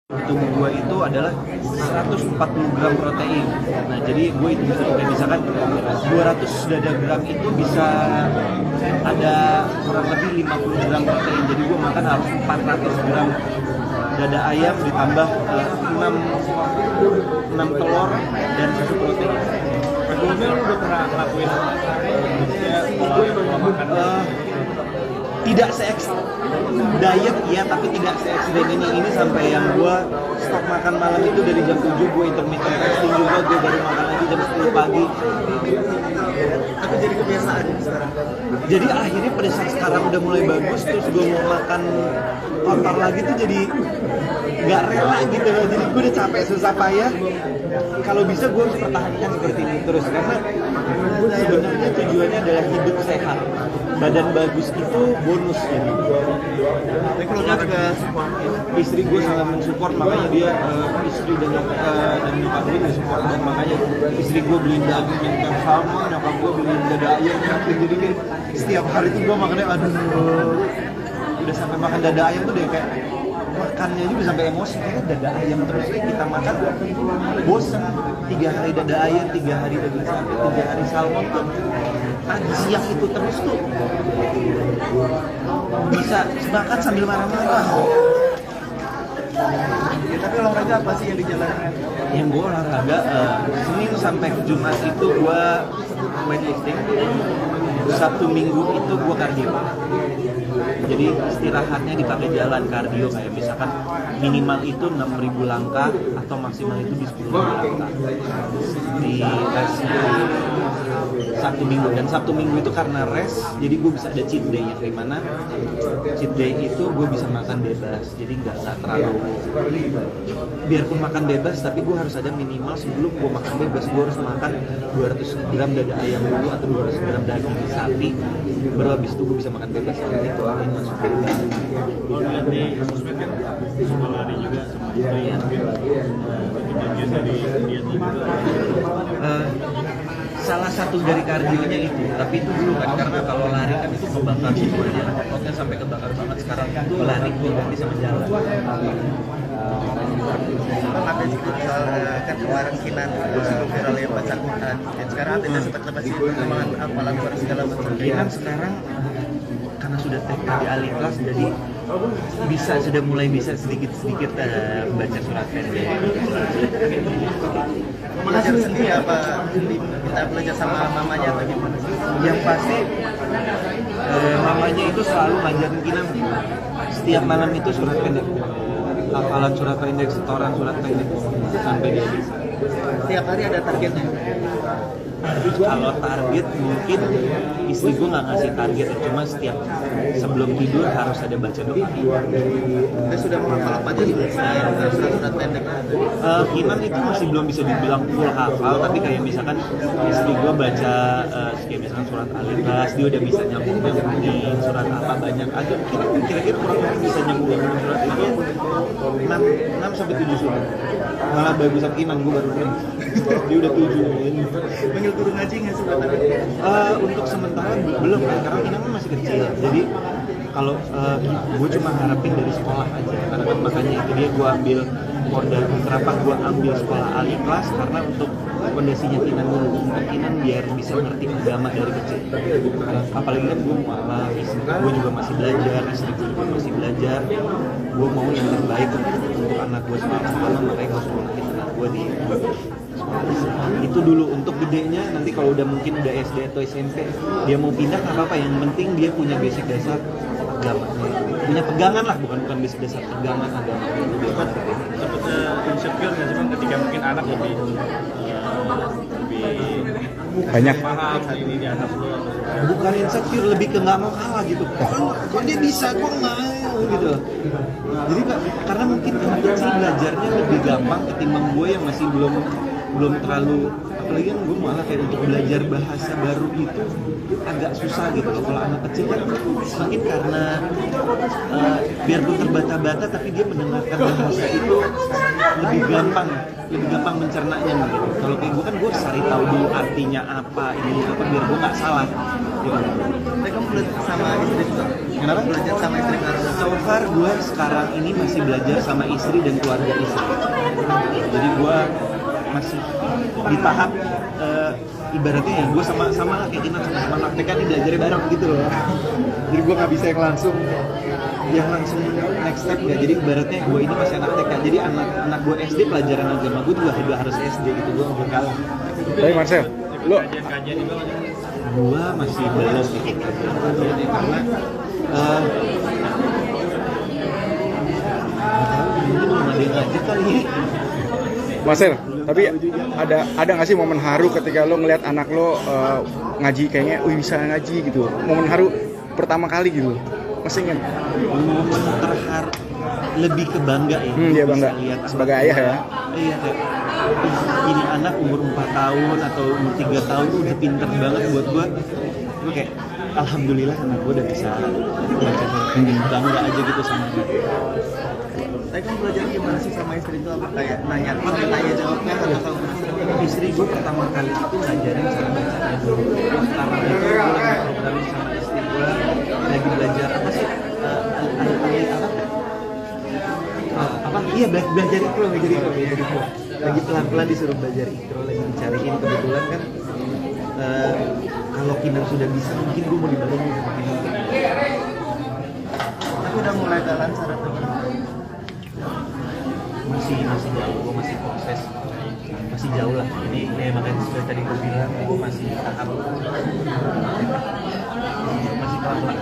Tubuh gue itu adalah 140 gram protein. Nah jadi gue itu kayak misalkan 200 dada gram itu bisa ada kurang lebih 50 gram protein. Jadi gue makan harus 400 gram dada ayam ditambah 6 telur dan susu protein. Sebelumnya lu udah pernah ngelakuin makan? Tidak diet ya, tapi tidak se-ekstrem ini sampai yang gue stop makan malam itu dari jam 7, gue intermittent fasting juga, gue baru makan lagi jam 10 pagi. Tapi jadi kebiasaan sekarang. Jadi akhirnya pada saat sekarang udah mulai bagus, terus gue mau makan total lagi tuh jadi nggak rela gitu loh. Jadi gue udah capek susah payah. Kalau bisa gue harus pertahankan seperti ini terus, karena sebenarnya tujuannya adalah hidup sehat. Badan bagus itu bonus jadi. Tapi kalau nggak juga support Istri gue sangat mensupport, makanya dia istri dan nyokap gue juga support banget. Makanya istri gue beliin daging yang salmon, nyokap gue beliin dada ayam. Jadi kan setiap hari tuh gue makannya aduh, udah sampai makan dada ayam tuh deh kayak makannya juga sampai emosi, karena dada ayam terus kita makan bosan. 3 hari dada ayam, 3 hari daging sapi, 3 hari salmon tuh pagi siang itu terus tuh bisa makan sambil marah-marah. ya, tapi olahraga apa sih yang dijalankan? Yang gue olahraga Senin sampai Jumat itu gue weightlifting, Sabtu Minggu itu gue cardio. Jadi istirahatnya dipakai jalan kardio, kayak misalkan minimal itu 6.000 langkah atau maksimal itu di 10.000 langkah di resnya Sabtu Minggu. Dan Sabtu Minggu itu karena rest, jadi gue bisa ada cheat day-nya. Kayak mana cheat day itu gue bisa makan bebas, jadi nggak terlalu, biarpun makan bebas tapi gue harus ada minimal sebelum gue makan bebas gue harus makan 200 gram dada ayam dulu atau 200 gram daging sapi, baru habis itu gue bisa makan bebas. Itu yang masuk bebas. Kalau lihat di sosmed kan suka lari juga sama istri ya. Bagian dari dietnya juga. Salah satu dari kardionya itu, tapi itu dulu kan, karena kalau lari kan itu kebakar semuanya, ototnya sampai kebakar banget. Sekarang itu lari gue ganti sama jalan. Bang, ada juga soal kan kemarin Kinan viral yang baca Quran. Dan sekarang tidak sempat lepas di perkembangan apalan baru segala macam. Kinan sekarang karena sudah TK di alih kelas, jadi sudah mulai bisa sedikit-sedikit baca surat pendek. Belajar sendiri apa kita belajar sama mamanya atau gimana? Yang pasti mamanya itu selalu ngajarin Kinan setiap malam itu surat pendek, hafalan surat pendek, setoran surat pendek sampai dia bisa. Setiap hari ada targetnya. Kalau target mungkin istri gue nggak ngasih target, cuma setiap sebelum tidur harus ada baca doa. Kita sudah menghafal apa aja nih surat-surat pendek. Kinan itu masih belum bisa dibilang full hafal, tapi kayak misalkan istri gue baca kayak misalkan surat Al-Ikhlas, dia udah bisa nyambungin surat apa banyak aja. Kira-kira kurang lebih bisa nyambungin surat itu 6 sampai 7 surat. Malah bagusan Kinan, gue baru dia udah 7. Panggil guru ngaji nggak sih buat anak? Untuk sementara belum kan, karena Kinan kan masih kecil. Jadi kalau gue cuma harapin dari sekolah aja, karena kan makanya itu dia gue ambil kenapa gue ambil sekolah Al-Ikhlas, karena untuk fondasinya Kinan dulu, untuk Kinan biar bisa ngerti agama dari kecil. Apalagi kan gue mualaf, gue juga masih belajar, istri gue juga masih belajar. Gue mau yang terbaik untuk anak gue sama makanya gue sekolahin anak gue di itu dulu. Untuk gedenya nanti kalau udah mungkin udah SD atau SMP dia mau pindah nggak apa-apa, yang penting dia punya basic dasar agama, punya pegangan lah, bukan basic dasar pegangan agama. Sempat insecure nggak sih Bang, ketika mungkin anak lebih banyak paham ini di atas lu? Bukan insecure, lebih ke nggak mau kalah gitu. Kok dia bisa, kok nggak gitu. Jadi karena mungkin anak kecil belajarnya lebih gampang ketimbang gue yang masih belum terlalu, apalagi kan gue malah kayak untuk belajar bahasa baru itu agak susah gitu. Kalau anak kecil kan mungkin karena biarpun terbata-bata tapi dia mendengarkan bahasa itu lebih gampang mencernanya gitu. Kalau kayak gue kan gue harus cari tahu dulu artinya apa ini apa biar gue nggak salah gitu. Tapi kamu belajar sama istri juga? Kenapa? Belajar sama istri baru? So far gue sekarang ini masih belajar sama istri dan keluarga istri. Jadi gue masih di tahap ibaratnya ya gue sama lah kayak kita sama praktek kan belajarnya bareng gitu loh. Jadi gue nggak bisa yang langsung next step nggak. Jadi ibaratnya gue ini masih anak TK. Jadi anak gue SD pelajaran agama gue juga harus SD gitu. Gue nggak kalah. Tapi Marcel, lo kajian juga kan? Gue masih belum sih karena mungkin belum ada yang ngajak kali. Marcel, tapi ada nggak sih momen haru ketika lo ngeliat anak lo ngaji kayaknya, wih bisa ngaji gitu. Momen haru pertama kali gitu, masih ingat? Momen terharu lebih ke bangga ya. Dia bangga lihat sebagai ayah ya. Iya kayak ini anak umur 4 tahun atau umur 3 tahun tuh udah pinter banget buat gue kayak alhamdulillah anak gue udah bisa baca bangga aja gitu sama dia. Tapi kamu belajar gimana sih sama istri itu? Apa kayak nanya jawabnya atau kamu Istri gue pertama kali itu ngajarin cara bacanya dulu. Sekarang itu gue lagi programin sama istri gue lagi belajar apa sih? Iya belajar ikro. Lagi pelan-pelan disuruh belajar ikro, lagi dicariin kebetulan kan. Kalau Kinar sudah bisa, mungkin gue mau dibarengi sama Kinar. Tapi udah mulai jalan cara Masih jauh, gue masih proses, masih jauh lah. Jadi ya makanya seperti tadi gue bilang, gue masih tahap masih pelan-pelan.